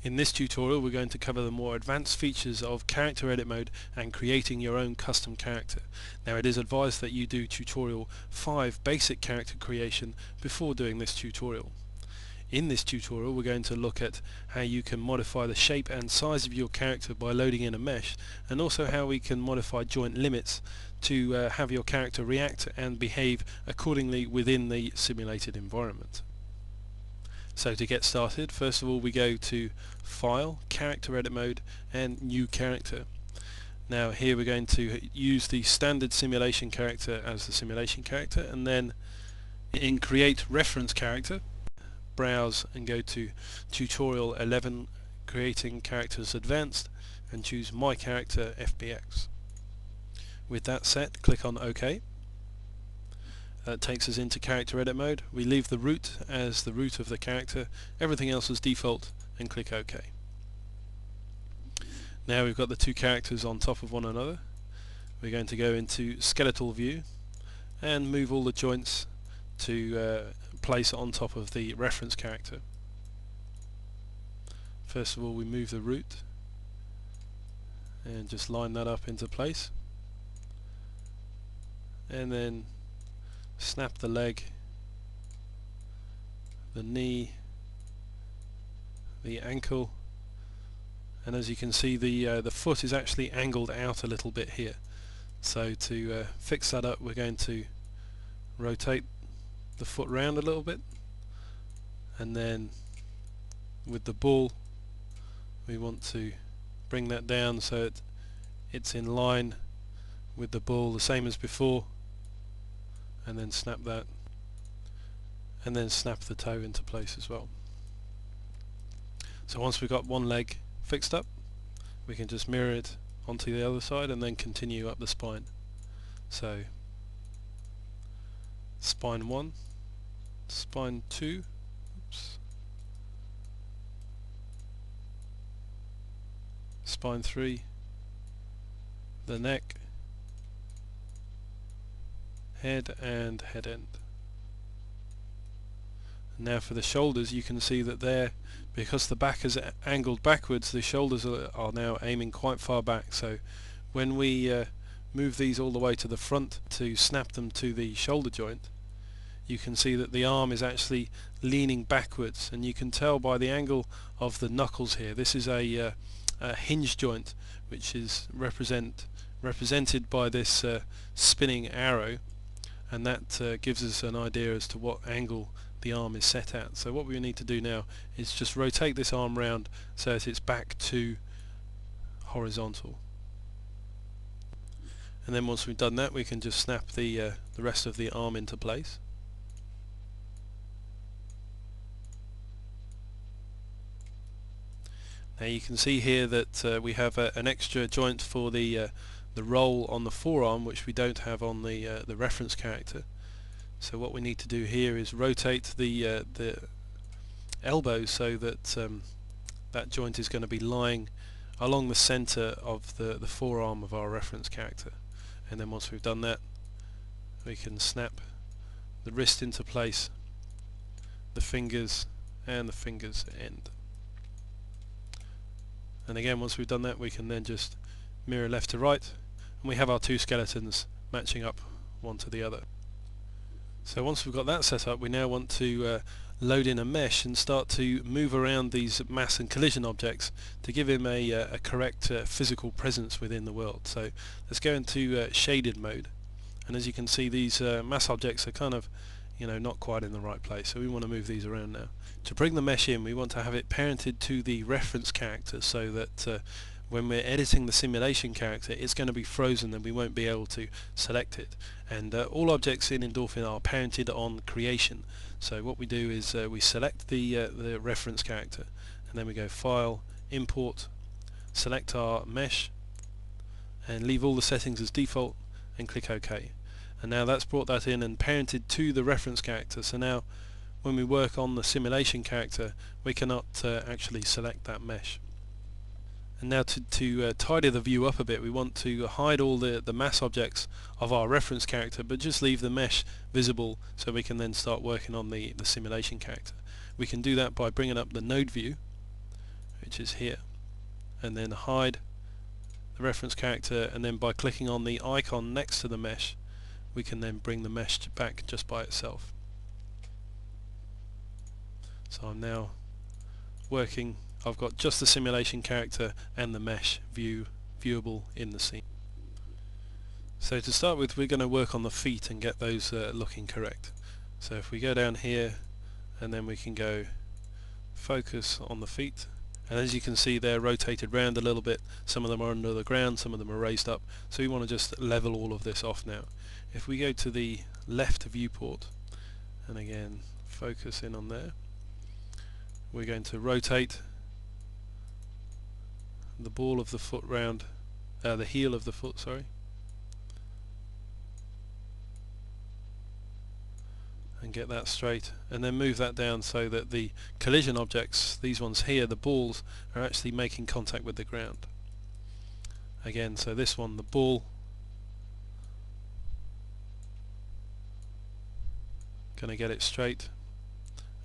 In this tutorial we're going to cover the more advanced features of character edit mode and creating your own custom character. Now it is advised that you do tutorial 5 basic character creation before doing this tutorial. In this tutorial we're going to look at how you can modify the shape and size of your character by loading in a mesh, and also how we can modify joint limits to have your character react and behave accordingly within the simulated environment. So to get started, first of all we go to File, Character Edit Mode and New Character. Now here we're going to use the standard simulation character as the simulation character, and then in Create Reference Character, browse and go to Tutorial 11, Creating Characters Advanced, and choose My Character FBX. With that set, click on OK. That takes us into character edit mode. We leave the root as the root of the character, everything else as default, and click OK. Now we've got the two characters on top of one another. We're going to go into skeletal view and move all the joints to place on top of the reference character. First of all we move the root and just line that up into place, and then snap the leg, the knee, the ankle, and as you can see the foot is actually angled out a little bit here. So to fix that up we're going to rotate the foot round a little bit, and then with the ball we want to bring that down so it's in line with the ball, the same as before, and then snap that, and then snap the toe into place as well. So once we've got one leg fixed up, we can just mirror it onto the other side and then continue up the spine. So spine 1, spine 2, spine 3, the neck, head and head end. And now for the shoulders, you can see that there, because the back is angled backwards, the shoulders are now aiming quite far back. So when we move these all the way to the front to snap them to the shoulder joint, you can see that the arm is actually leaning backwards, and you can tell by the angle of the knuckles here. This is a hinge joint, which is represented by this spinning arrow, and that gives us an idea as to what angle the arm is set at. So what we need to do now is just rotate this arm round so that it's back to horizontal, and then once we've done that we can just snap the rest of the arm into place. Now you can see here that we have an extra joint for the roll on the forearm, which we don't have on the reference character. So what we need to do here is rotate the elbow so that that joint is going to be lying along the center of the forearm of our reference character. And then once we've done that, we can snap the wrist into place, the fingers, and the fingers end. And again, once we've done that, we can then just mirror left to right, and we have our two skeletons matching up one to the other. So once we've got that set up, we now want to load in a mesh and start to move around these mass and collision objects to give him a correct physical presence within the world. So let's go into shaded mode, and as you can see, these mass objects are kind of not quite in the right place, so we want to move these around now. To bring the mesh in, we want to have it parented to the reference character so that when we're editing the simulation character, it's going to be frozen and we won't be able to select it. And all objects in Endorphin are parented on creation. So what we do is we select the reference character, and then we go File, Import, select our mesh, and leave all the settings as default, and click OK. And now that's brought that in and parented to the reference character. So now when we work on the simulation character, we cannot actually select that mesh. And now to tidy the view up a bit, we want to hide all the mass objects of our reference character, but just leave the mesh visible so we can then start working on the simulation character. We can do that by bringing up the node view. which is here, and then hide the reference character, and then by clicking on the icon next to the mesh we can then bring the mesh back just by itself. So I'm now working, I've got just the simulation character and the mesh viewable in the scene. So to start with, we're going to work on the feet and get those looking correct. So if we go down here, and then we can go focus on the feet, and as you can see they're rotated round a little bit. Some of them are under the ground, some of them are raised up, so we want to just level all of this off now. If we go to the left viewport and again focus in on there, we're going to rotate the ball of the foot round, the heel of the foot, sorry, and get that straight, and then move that down so that the collision objects, these ones here, the balls, are actually making contact with the ground. Again, so this one, the ball, going to get it straight,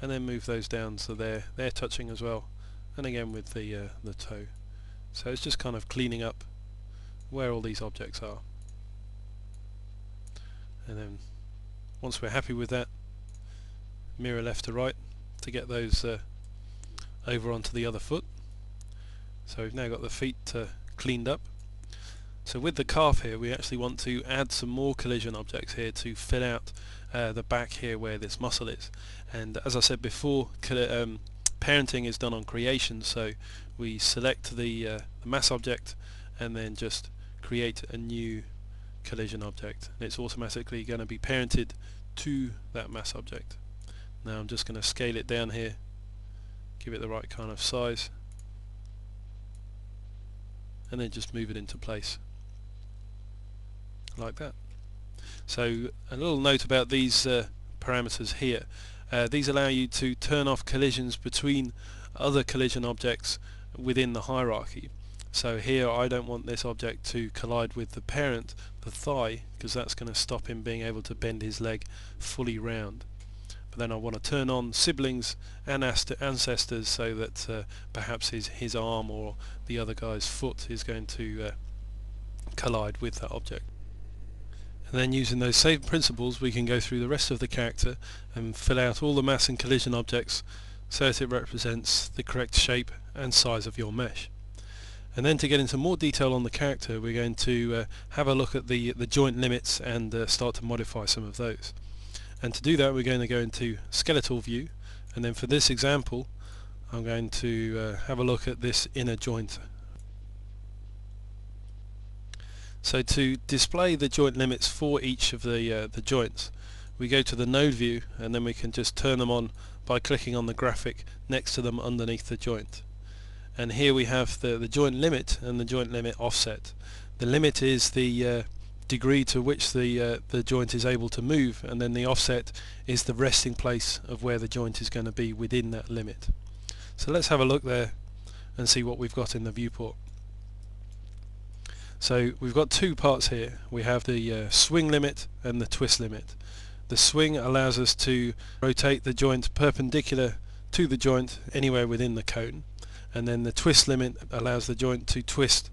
and then move those down so they're touching as well, and again with the toe. So it's just kind of cleaning up where all these objects are, and then once we're happy with that, mirror left to right to get those over onto the other foot. So we've now got the feet cleaned up. So with the calf here, we actually want to add some more collision objects here to fill out the back here where this muscle is. And as I said before, parenting is done on creation, so we select the mass object and then just create a new collision object, and it's automatically going to be parented to that mass object. Now I'm just going to scale it down here, give it the right kind of size, and then just move it into place like that. So a little note about these parameters here. These allow you to turn off collisions between other collision objects within the hierarchy. So here I don't want this object to collide with the parent, the thigh, because that's going to stop him being able to bend his leg fully round. But then I want to turn on siblings and ancestors so that perhaps his arm or the other guy's foot is going to collide with that object. And then using those same principles we can go through the rest of the character and fill out all the mass and collision objects so that it represents the correct shape and size of your mesh. And then to get into more detail on the character, we're going to have a look at the joint limits and start to modify some of those. And to do that we're going to go into skeletal view, and then for this example I'm going to have a look at this inner joint. So to display the joint limits for each of the joints, we go to the node view, and then we can just turn them on by clicking on the graphic next to them underneath the joint. And here we have the joint limit and the joint limit offset. The limit is the degree to which the joint is able to move, and then the offset is the resting place of where the joint is going to be within that limit. So let's have a look there and see what we've got in the viewport. So we've got two parts here. We have the swing limit and the twist limit. The swing allows us to rotate the joint perpendicular to the joint anywhere within the cone, and then the twist limit allows the joint to twist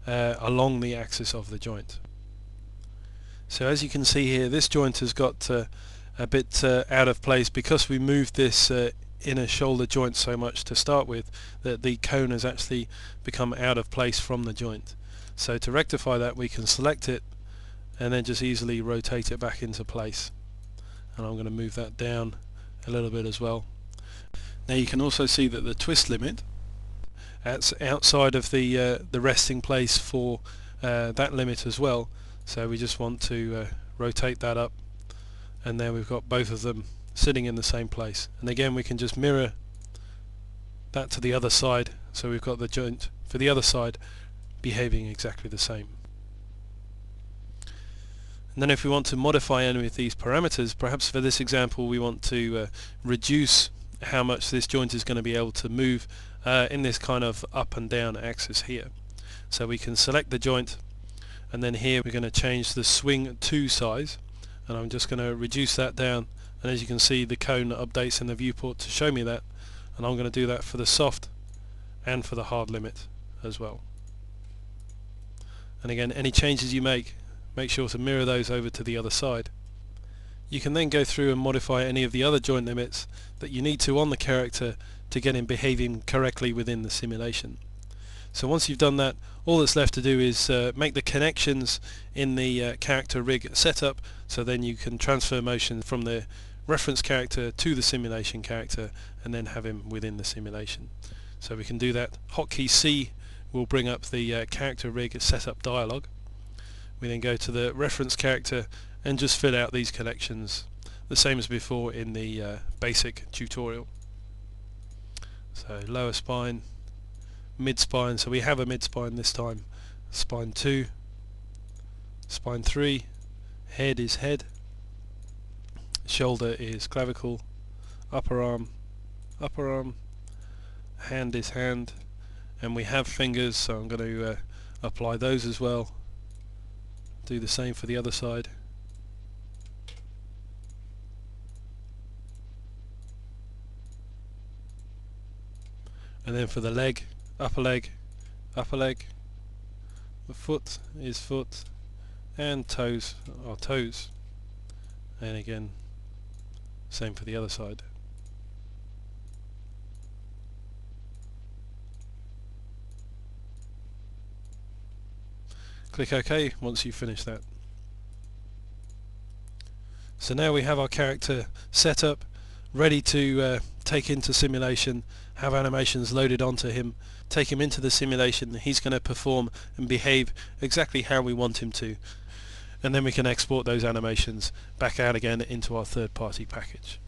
along the axis of the joint. So as you can see here, this joint has got a bit out of place because we moved this inner shoulder joint so much to start with, that the cone has actually become out of place from the joint. So to rectify that, we can select it and then just easily rotate it back into place. And I'm going to move that down a little bit as well. Now you can also see that the twist limit, that's outside of the resting place for that limit as well. So we just want to rotate that up, and there we've got both of them sitting in the same place. And again we can just mirror that to the other side, so we've got the joint for the other side behaving exactly the same. And then if we want to modify any of these parameters, perhaps for this example we want to reduce how much this joint is going to be able to move in this kind of up and down axis here. So we can select the joint, and then here we're going to change the swing to size, and I'm just going to reduce that down, and as you can see the cone updates in the viewport to show me that, and I'm going to do that for the soft and for the hard limit as well. And again, any changes you make sure to mirror those over to the other side. You can then go through and modify any of the other joint limits that you need to on the character to get him behaving correctly within the simulation. So once you've done that, all that's left to do is make the connections in the character rig setup, so then you can transfer motion from the reference character to the simulation character and then have him within the simulation. So we can do that. Hotkey C will bring up the character rig setup dialog. We then go to the reference character and just fill out these connections the same as before in the basic tutorial. So lower spine, mid spine, so we have a mid spine this time, spine 2, spine 3, head is head, shoulder is clavicle, upper arm, hand is hand, and we have fingers, so I'm going to apply those as well. Do the same for the other side. And then for the leg, upper leg, the foot is foot, and toes are toes. And again, same for the other side. Click OK once you've finished that. So now we have our character set up, ready to take into simulation, have animations loaded onto him, take him into the simulation. He's going to perform and behave exactly how we want him to, and then we can export those animations back out again into our third-party package.